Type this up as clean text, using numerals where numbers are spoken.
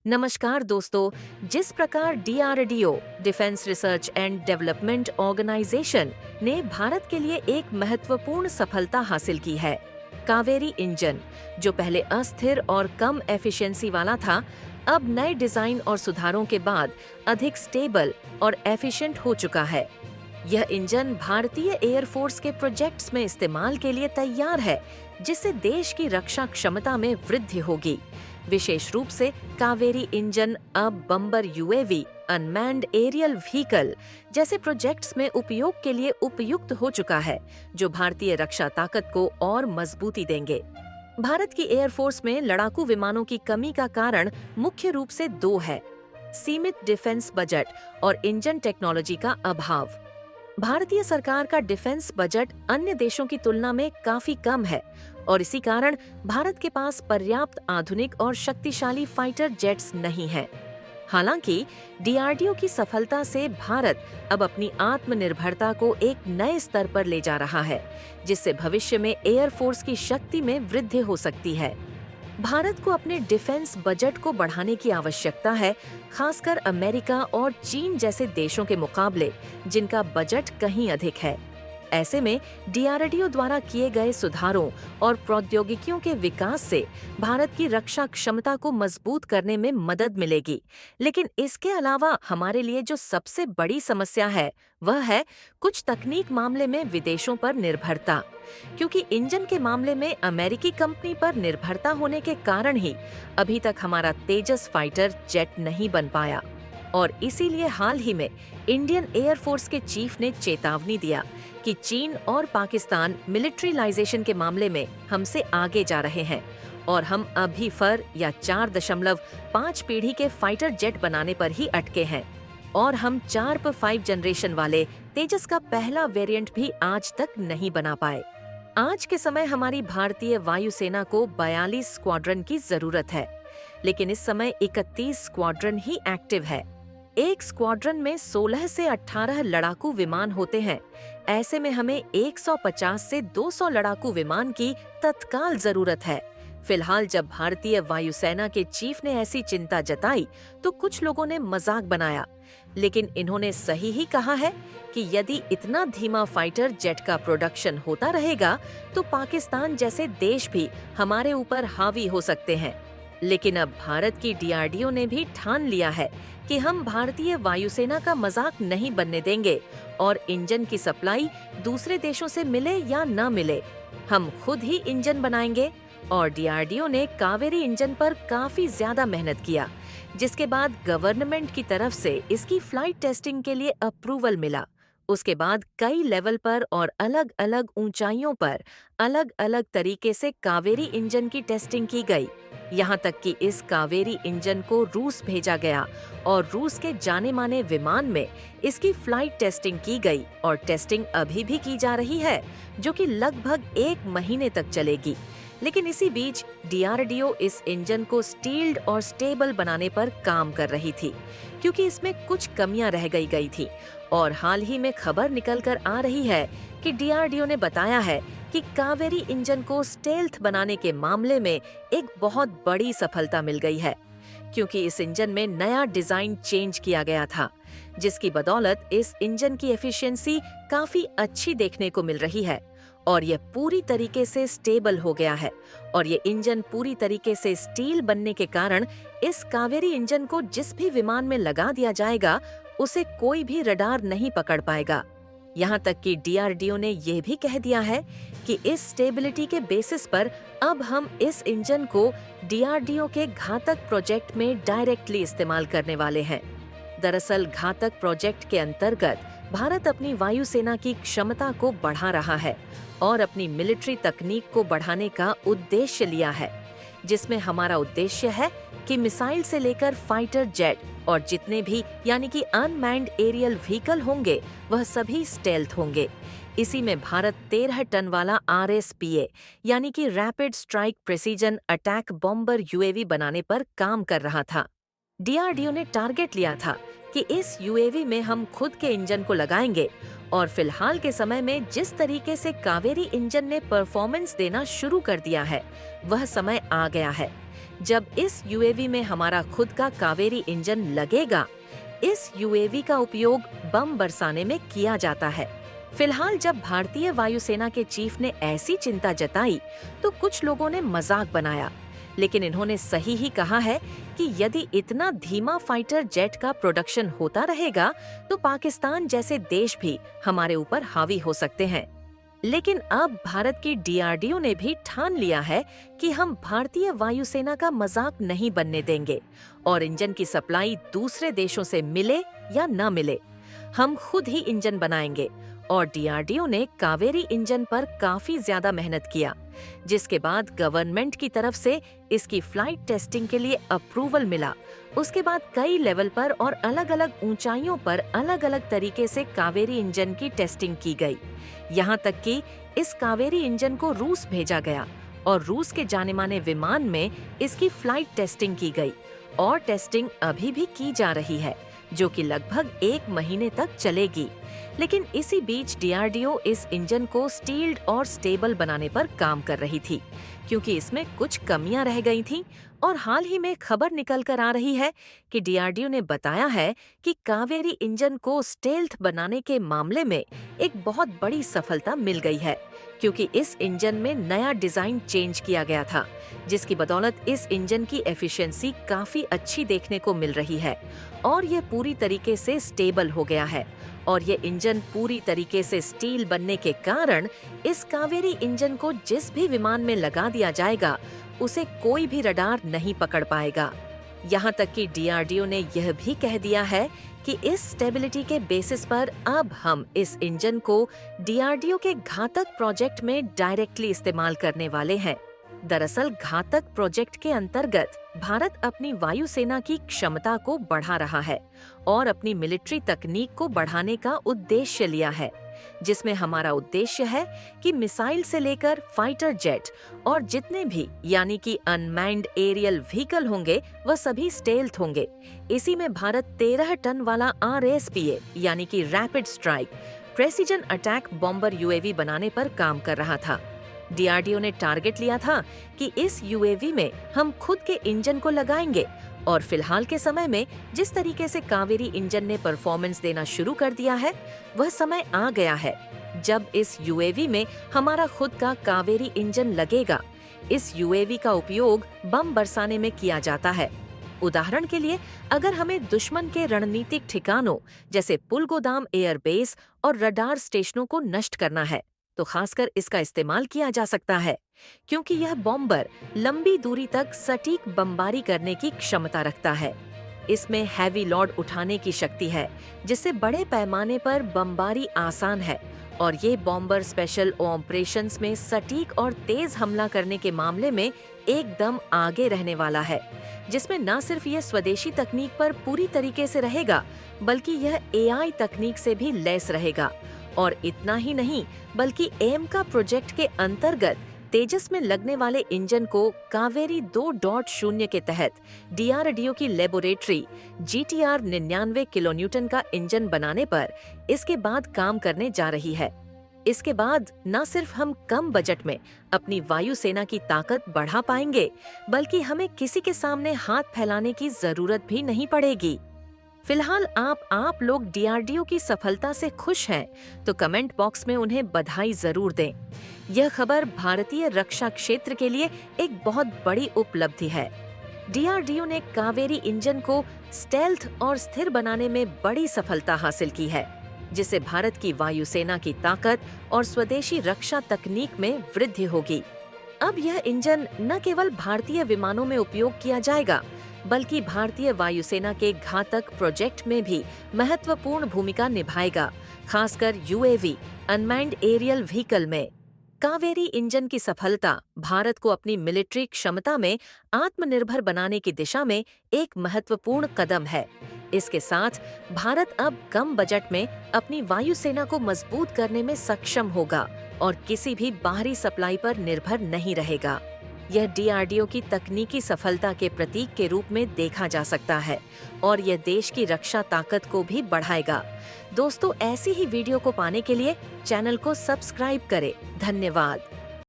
नमस्कार दोस्तों। जिस प्रकार DRDO defence research and development organisation ने भारत के लिए एक महत्वपूर्ण सफलता हासिल की है, कावेरी इंजन, जो पहले अस्थिर और कम एफिशिएंसी वाला था, अब नए डिजाइन और सुधारों के बाद अधिक स्टेबल और एफिशिएंट हो चुका है। यह इंजन भारतीय एयरफोर्स के प्रोजेक्ट्स में इस्तेमाल के लिए तैयार है, जिससे देश की रक्षा क्षमता में वृद्धि होगी। विशेष रूप से कावेरी इंजन अब बम्बर यूएवी, अनमैन्ड एरियल व्हीकल जैसे प्रोजेक्ट्स में उपयोग के लिए उपयुक्त हो चुका है, जो भारतीय रक्षा ताकत को और मजबूती देंगे। भारत की एयरफोर्स में लड़ाकू विमानों की कमी का कारण मुख्य रूप से दो है: सीमित डिफेंस बजट और इंजन टेक्नोलॉजी का अभाव। भारतीय सरकार का डिफेंस बजट अन्य देशों की तुलना में काफी कम है और इसी कारण भारत के पास पर्याप्त आधुनिक और शक्तिशाली फाइटर जेट्स नहीं हैं। हालांकि डीआरडीओ की सफलता से भारत अब अपनी आत्मनिर्भरता को एक नए स्तर पर ले जा रहा है, जिससे भविष्य में एयरफोर्स की शक्ति में वृद्धि हो सकती है। भारत को अपने डिफेंस बजट को बढ़ाने की आवश्यकता है, खासकर अमेरिका और चीन जैसे देशों के मुकाबले, जिनका बजट कहीं अधिक है। ऐसे में डीआरडीओ द्वारा किए गए सुधारों और प्रौद्योगिकियों के विकास से भारत की रक्षा क्षमता को मजबूत करने में मदद मिलेगी। लेकिन इसके अलावा हमारे लिए जो सबसे बड़ी समस्या है, वह है कुछ तकनीक मामले में विदेशों पर निर्भरता। क्योंकि इंजन के मामले में अमेरिकी कंपनी पर निर्भरता होने के कारण ही अभी तक हमारा तेजस फाइटर जेट नहीं बन पाया। और इसीलिए हाल ही में इंडियन एयरफोर्स के चीफ ने चेतावनी दिया कि चीन और पाकिस्तान मिलिट्रीलाइजेशन के मामले में हमसे आगे जा रहे हैं और हम अभी फर या 4.5 पीढ़ी के फाइटर जेट बनाने पर ही अटके हैं और हम 4/5 जनरेशन वाले तेजस का पहला वेरिएंट भी आज तक नहीं बना पाए। आज के समय हमारी भारतीय वायुसेना को 42 स्क्वाड्रन की जरूरत है, लेकिन इस समय 31 स्क्वाड्रन ही एक्टिव है। एक स्क्वाड्रन में 16 से 18 लड़ाकू विमान होते हैं। ऐसे में हमें 150 से 200 लड़ाकू विमान की तत्काल जरूरत है। फिलहाल जब भारतीय वायुसेना के चीफ ने ऐसी चिंता जताई तो कुछ लोगों ने मजाक बनाया, लेकिन इन्होंने सही ही कहा है कि यदि इतना धीमा फाइटर जेट का प्रोडक्शन होता रहेगा तो पाकिस्तान जैसे देश भी हमारे ऊपर हावी हो सकते हैं। लेकिन अब भारत की डीआरडीओ ने भी ठान लिया है कि हम भारतीय वायुसेना का मजाक नहीं बनने देंगे और इंजन की सप्लाई दूसरे देशों से मिले या न मिले, हम खुद ही इंजन बनाएंगे। और डीआरडीओ ने कावेरी इंजन पर काफी ज्यादा मेहनत किया, जिसके बाद गवर्नमेंट की तरफ से इसकी फ्लाइट टेस्टिंग के लिए अप्रूवल मिला। उसके बाद कई लेवल पर और अलग अलग ऊंचाइयों पर अलग अलग तरीके से कावेरी इंजन की टेस्टिंग की गई। यहाँ तक कि इस कावेरी इंजन को रूस भेजा गया और रूस के जाने माने विमान में इसकी फ्लाइट टेस्टिंग की गई और टेस्टिंग अभी भी की जा रही है, जो कि लगभग 1 महीने तक चलेगी। लेकिन इसी बीच डीआरडीओ इस इंजन को स्टील्ड और स्टेबल बनाने पर काम कर रही थी, क्योंकि इसमें कुछ कमियां रह गई थी। और हाल ही में खबर निकल कर आ रही है कि डीआरडीओ ने बताया है कि कावेरी इंजन को स्टेल्थ बनाने के मामले में एक बहुत बड़ी सफलता मिल गई है, क्योंकि इस इंजन में नया डिजाइन चेंज किया गया था, जिसकी बदौलत इस इंजन की एफिशिएंसी काफी अच्छी देखने को मिल रही है और यह पूरी तरीके से स्टेबल हो गया है। और ये इंजन पूरी तरीके से स्टील बनने के कारण इस कावेरी इंजन को जिस भी विमान में लगा दिया जाएगा, उसे कोई भी रडार नहीं पकड़ पाएगा। यहाँ तक कि डीआरडीओ ने यह भी कह दिया है कि इस स्टेबिलिटी के बेसिस पर अब हम इस इंजन को डीआरडीओ के घातक प्रोजेक्ट में डायरेक्टली इस्तेमाल करने वाले हैं। दरअसल घातक प्रोजेक्ट के अंतर्गत भारत अपनी वायुसेना की क्षमता को बढ़ा रहा है और अपनी मिलिट्री तकनीक को बढ़ाने का उद्देश्य लिया है, जिसमें हमारा उद्देश्य है कि मिसाइल से लेकर फाइटर जेट और जितने भी यानी कि अनमैन्ड एरियल व्हीकल होंगे, वह सभी स्टेल्थ होंगे। इसी में भारत 13 टन वाला आरएसपीए यानी कि rapid strike precision attack bomber UAV बनाने पर काम कर रहा था। डीआरडीओ ने टारगेट लिया था कि इस यूएवी में हम खुद के इंजन को लगाएंगे और फिलहाल के समय में जिस तरीके से कावेरी इंजन ने परफॉर्मेंस देना शुरू कर दिया है, वह समय आ गया है जब इस यूएवी में हमारा खुद का कावेरी इंजन लगेगा। इस यूएवी का उपयोग बम बरसाने में किया जाता है। फिलहाल जब भारतीय वायुसेना के चीफ ने ऐसी चिंता जताई तो कुछ लोगों ने मजाक बनाया, लेकिन इन्होंने सही ही कहा है कि यदि इतना धीमा फाइटर जेट का प्रोडक्शन होता रहेगा तो पाकिस्तान जैसे देश भी हमारे ऊपर हावी हो सकते हैं। लेकिन अब भारत की डीआरडीओ ने भी ठान लिया है कि हम भारतीय वायुसेना का मजाक नहीं बनने देंगे और इंजन की सप्लाई दूसरे देशों से मिले या न मिले, हम खुद ही इंजन बनाएंगे। और डीआरडीओ ने कावेरी इंजन पर काफी ज्यादा मेहनत किया, जिसके बाद गवर्नमेंट की तरफ से इसकी फ्लाइट टेस्टिंग के लिए अप्रूवल मिला। उसके बाद कई लेवल पर और अलग अलग ऊंचाइयों पर अलग अलग तरीके से कावेरी इंजन की टेस्टिंग की गई। यहाँ तक कि इस कावेरी इंजन को रूस भेजा गया और रूस के जाने माने विमान में इसकी फ्लाइट टेस्टिंग की गई और टेस्टिंग अभी भी की जा रही है, जो कि लगभग 1 महीने तक चलेगी। लेकिन इसी बीच डीआरडीओ इस इंजन को स्टील्ड और स्टेबल बनाने पर काम कर रही थी, क्योंकि इसमें कुछ कमियां रह गई थीं। और हाल ही में खबर निकल कर आ रही है कि डीआरडीओ ने बताया है कि कावेरी इंजन को स्टेल्थ बनाने के मामले में एक बहुत बड़ी सफलता मिल गई है, क्योंकि इस इंजन में नया डिजाइन चेंज किया गया था, जिसकी बदौलत इस इंजन की एफिशिएंसी काफी अच्छी देखने को मिल रही है और यह पूरी तरीके से स्टेबल हो गया है। और ये इंजन पूरी तरीके से स्टील बनने के कारण इस कावेरी इंजन को जिस भी विमान में लगा दिया जाएगा उसे कोई भी रडार नहीं पकड़ पाएगा। यहाँ तक कि डीआरडीओ ने यह भी कह दिया है कि इस स्टेबिलिटी के बेसिस पर अब हम इस इंजन को डीआरडीओ के घातक प्रोजेक्ट में डायरेक्टली इस्तेमाल करने वाले हैं। दरअसल घातक प्रोजेक्ट के अंतर्गत भारत अपनी वायुसेना की क्षमता को बढ़ा रहा है और अपनी मिलिट्री तकनीक को बढ़ाने का उद्देश्य लिया है, जिसमें हमारा उद्देश्य है कि मिसाइल से लेकर फाइटर जेट और जितने भी यानी कि अनमैन्ड एरियल व्हीकल होंगे वह सभी स्टेल्थ होंगे। इसी में भारत 13 टन वाला RSPA यानी कि rapid strike precision attack bomber UAV बनाने पर काम कर रहा था। डीआरडीओ ने टारगेट लिया था कि इस यूएवी में हम खुद के इंजन को लगाएंगे और फिलहाल के समय में जिस तरीके से कावेरी इंजन ने परफॉर्मेंस देना शुरू कर दिया है, वह समय आ गया है जब इस यूएवी में हमारा खुद का कावेरी इंजन लगेगा। इस यूएवी का उपयोग बम बरसाने में किया जाता है। उदाहरण के लिए, अगर हमें दुश्मन के रणनीतिक ठिकानों जैसे पुलगोदाम एयरबेस और रडार स्टेशनों को नष्ट करना है तो खासकर इसका इस्तेमाल किया जा सकता है, क्योंकि यह बॉम्बर लंबी दूरी तक सटीक बमबारी करने की क्षमता रखता है। इसमें हैवी लोड उठाने की शक्ति है, जिससे बड़े पैमाने पर बमबारी आसान है और ये बॉम्बर स्पेशल ऑपरेशंस में सटीक और तेज हमला करने के मामले में एकदम आगे रहने वाला है, जिसमें न सिर्फ यह स्वदेशी तकनीक पर पूरी तरीके से रहेगा, बल्कि यह AI तकनीक से भी लैस रहेगा। और इतना ही नहीं, बल्कि एमका प्रोजेक्ट के अंतर्गत तेजस में लगने वाले इंजन को कावेरी 2.0 के तहत डीआरडीओ की लेबोरेटरी GTR 99 किलोन्यूटन का इंजन बनाने पर इसके बाद काम करने जा रही है। इसके बाद न सिर्फ हम कम बजट में अपनी वायुसेना की ताकत बढ़ा पाएंगे, बल्कि हमें किसी के सामने हाथ फैलाने की जरूरत भी नहीं पड़ेगी। फिलहाल आप लोग डीआरडीओ की सफलता से खुश हैं तो कमेंट बॉक्स में उन्हें बधाई जरूर दें। यह खबर भारतीय रक्षा क्षेत्र के लिए एक बहुत बड़ी उपलब्धि है। डीआरडीओ ने कावेरी इंजन को स्टेल्थ और स्थिर बनाने में बड़ी सफलता हासिल की है, जिससे भारत की वायुसेना की ताकत और स्वदेशी रक्षा तकनीक में वृद्धि होगी। अब यह इंजन न केवल भारतीय विमानों में उपयोग किया जाएगा, बल्कि भारतीय वायुसेना के घातक प्रोजेक्ट में भी महत्वपूर्ण भूमिका निभाएगा, खासकर यूएवी अनमैन्ड एरियल व्हीकल में। कावेरी इंजन की सफलता भारत को अपनी मिलिट्री क्षमता में आत्मनिर्भर बनाने की दिशा में एक महत्वपूर्ण कदम है। इसके साथ भारत अब कम बजट में अपनी वायुसेना को मजबूत करने में सक्षम होगा और किसी भी बाहरी सप्लाई पर निर्भर नहीं रहेगा। यह डीआरडीओ की तकनीकी सफलता के प्रतीक के रूप में देखा जा सकता है और यह देश की रक्षा ताकत को भी बढ़ाएगा। दोस्तों, ऐसी ही वीडियो को पाने के लिए चैनल को सब्सक्राइब करें। धन्यवाद।